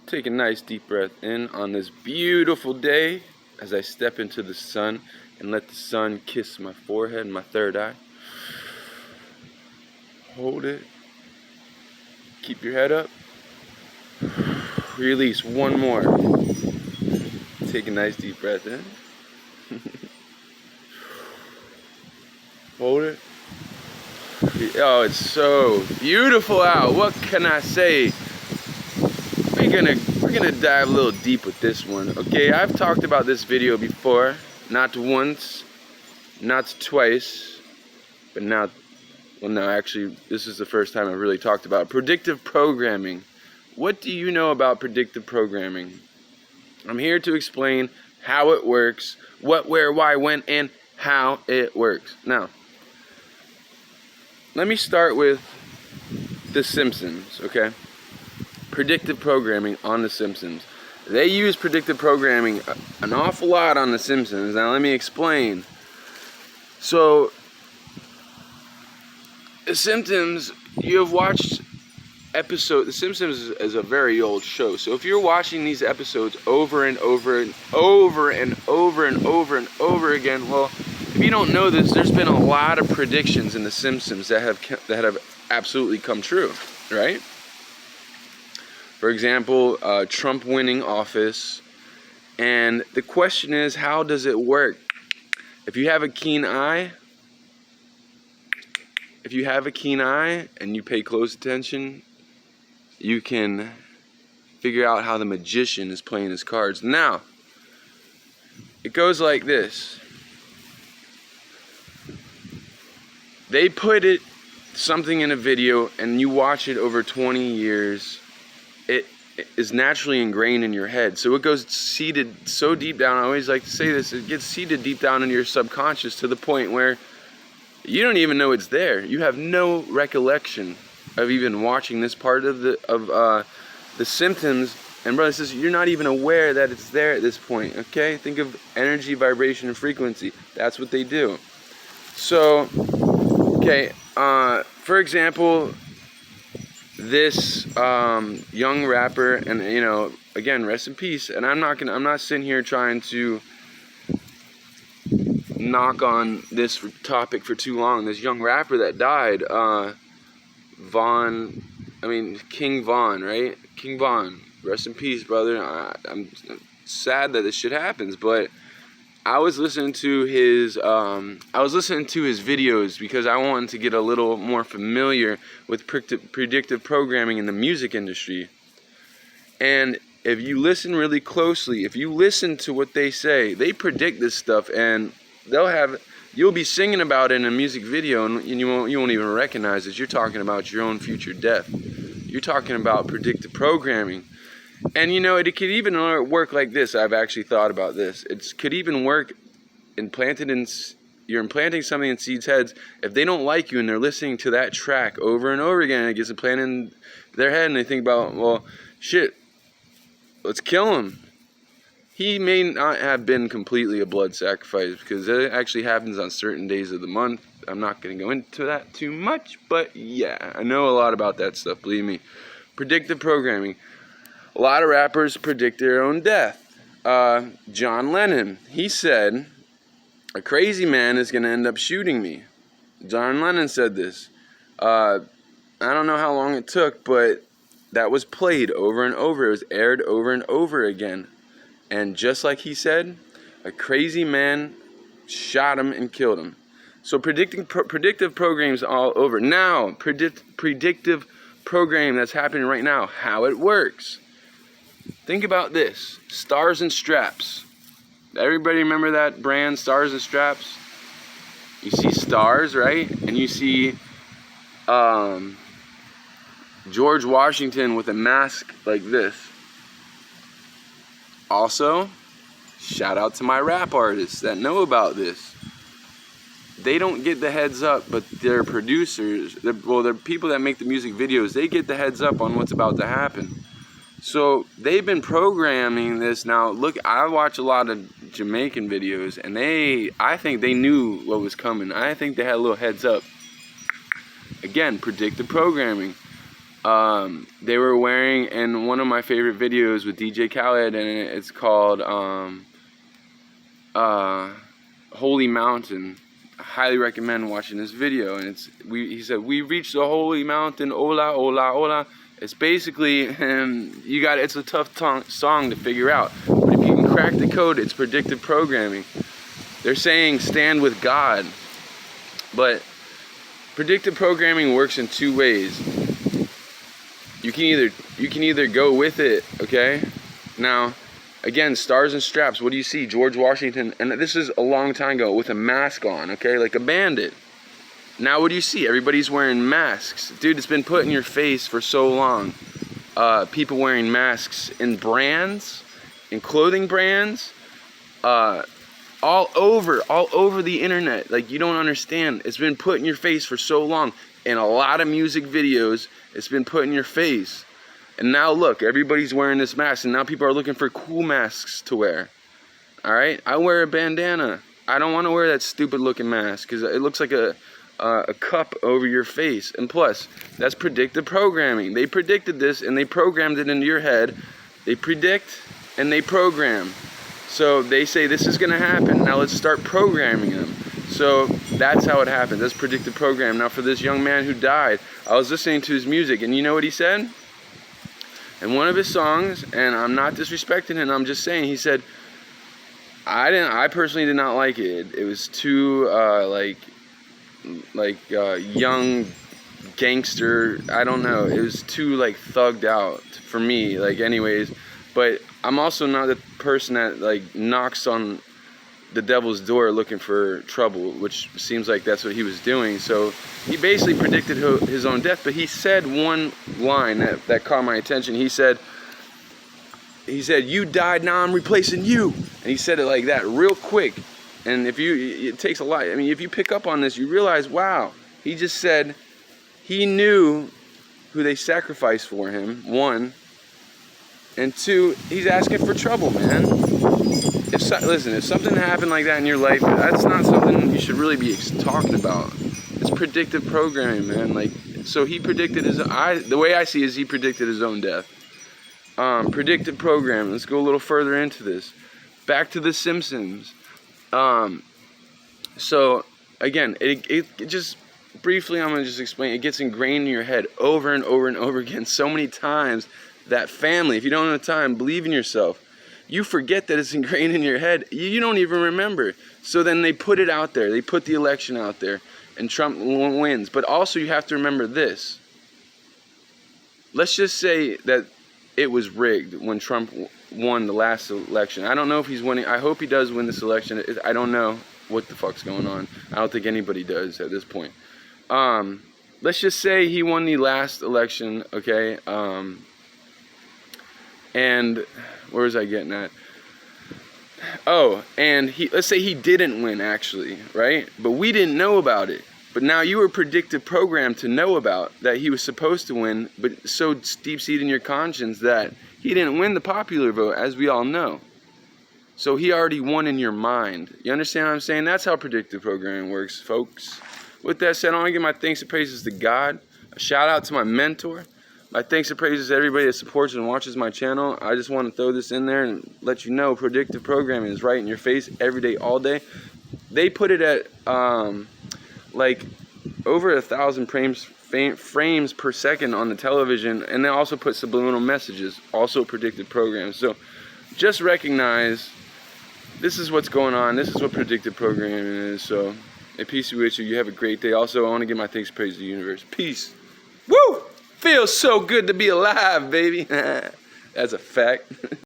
Take a nice deep breath in on this beautiful day as I step into the sun and let the sun kiss my forehead and my third eye. Hold it. Keep your head up. Release one more. Take a nice deep breath in. Hold it. Oh, it's so beautiful out. What can I say? We're gonna dive a little deep with this one. Okay, I've talked about this video before, not once, not twice, but now, well, no, actually, this is the first time I've really talked about predictive programming. What do you know about predictive programming? I'm here to explain how it works, what, where, why, when, and how it works. Now, let me start with The Simpsons, okay? Predictive programming on The Simpsons. They use predictive programming an awful lot on The Simpsons. Now, let me explain. So, The Simpsons, you have watched The Simpsons is a very old show. So if you're watching these episodes over and over and over and over and over and over again, well, if you don't know this, there's been a lot of predictions in The Simpsons that have absolutely come true, right? For example, Trump winning office, and the question is, how does it work? If you have a keen eye, and you pay close attention, you can figure out how the magician is playing his cards. Now, it goes like this. They put something in a video, and you watch it over 20 years. It is naturally ingrained in your head. So it goes seated so deep down. I always like to say this. It gets seated deep down in your subconscious to the point where you don't even know it's there. You have no recollection of even watching this part of the Simpsons. And brother says you're not even aware that it's there at this point. Okay, think of energy, vibration, and frequency. That's what they do. So, okay, for example, this young rapper, and again, rest in peace. And I'm not sitting here trying to knock on this topic for too long. This young rapper that died, King Von, right? King Von, rest in peace, brother. I'm sad that this shit happens, but I was listening to his videos because I wanted to get a little more familiar with predictive programming in the music industry. And if you listen really closely, if you listen to what they say, they predict this stuff, and you'll be singing about it in a music video, and you won't even recognize it. You're talking about your own future death. You're talking about predictive programming. And it could even work like this. I've actually thought about this. It could even work you're implanting something in seeds' heads. If they don't like you and they're listening to that track over and over again, it gets implanted in their head, and they think about, well, shit, let's kill him. He may not have been completely a blood sacrifice, because it actually happens on certain days of the month. I'm not going to go into that too much, but yeah, I know a lot about that stuff, believe me. Predictive programming. A lot of rappers predict their own death. John Lennon, he said, a crazy man is going to end up shooting me. John Lennon said this. I don't know how long it took, but that was played over and over. It was aired over and over again. And just like he said, a crazy man shot him and killed him. So predictive programs all over. Now, predictive program that's happening right now, how it works. Think about this. Stars and Straps. Everybody remember that brand, Stars and Straps? You see stars, right? And you see George Washington with a mask like this. Also, shout out to my rap artists that know about this. They don't get the heads up, but their producers, they're people that make the music videos, they get the heads up on what's about to happen. So they've been programming this. Now, look, I watch a lot of Jamaican videos, and I think they knew what was coming. I think they had a little heads up. Again, predictive programming. they were wearing in one of my favorite videos with DJ Khaled, and it's called Holy Mountain. I highly recommend watching this video. And he said, "We reached the holy mountain, hola, hola, hola." It's basically, it's a tough song to figure out, but if you can crack the code, it's predictive programming. They're saying stand with God, but predictive programming works in two ways. You can either go with it, okay? Now, again, stars and straps. What do you see? George Washington, and this is a long time ago, with a mask on, okay, like a bandit. Now what do you see? Everybody's wearing masks. Dude, it's been put in your face for so long. People wearing masks in brands, in clothing brands, all over the internet. Like, you don't understand. It's been put in your face for so long. In a lot of music videos, it's been put in your face. And now look, everybody's wearing this mask, and now people are looking for cool masks to wear. All right? I wear a bandana. I don't want to wear that stupid looking mask because it looks like a cup over your face. And plus, that's predictive programming. They predicted this and they programmed it into your head. They predict and they program. So they say this is going to happen. Now let's start programming them. So that's how it happens. That's predictive program. Now for this young man who died, I was listening to his music, and you know what he said? In one of his songs, and I'm not disrespecting him, I'm just saying, he said, I personally did not like it. It was too young gangster, I don't know, it was too like thugged out for me, like, anyways. But I'm also not the person that like knocks on the devil's door looking for trouble, which seems like that's what he was doing. So he basically predicted his own death. But he said one line that caught my attention. He said, "You died, now I'm replacing you." And he said it like that, real quick. And it takes a lot. I mean, if you pick up on this, you realize, wow, he just said he knew who they sacrificed for him, one. And two, he's asking for trouble, man. Listen, if something happened like that in your life, that's not something you should really be talking about. It's predictive programming, man. Like, so he predicted the way I see it is he predicted his own death. Predictive programming. Let's go a little further into this. Back to The Simpsons. So again, it just briefly, I'm gonna just explain. It gets ingrained in your head over and over and over again so many times that family, if you don't have time, believe in yourself. You forget that it's ingrained in your head. You don't even remember. So then they put it out there. They put the election out there, and Trump wins. But also you have to remember this. Let's just say that it was rigged when Trump won the last election. I don't know if he's winning. I hope he does win this election. I don't know what the fuck's going on. I don't think anybody does at this point. Let's just say he won the last election, okay? And where was I getting at? Oh, and let's say he didn't win, actually, right? But we didn't know about it. But now you were predictive programmed to know about that he was supposed to win, but so deep-seated in your conscience that he didn't win the popular vote, as we all know. So he already won in your mind. You understand what I'm saying? That's how predictive programming works, folks. With that said, I want to give my thanks and praises to God. A shout out to my mentor. My thanks and praises to everybody that supports and watches my channel. I just want to throw this in there and let you know predictive programming is right in your face every day, all day. They put it at like over 1,000 frames per second on the television, and they also put subliminal messages, also predictive programs. So just recognize this is what's going on. This is what predictive programming is. So, peace be with you. You have a great day. Also, I want to give my thanks and praise to the universe. Peace. Woo! Feels so good to be alive, baby. That's a fact.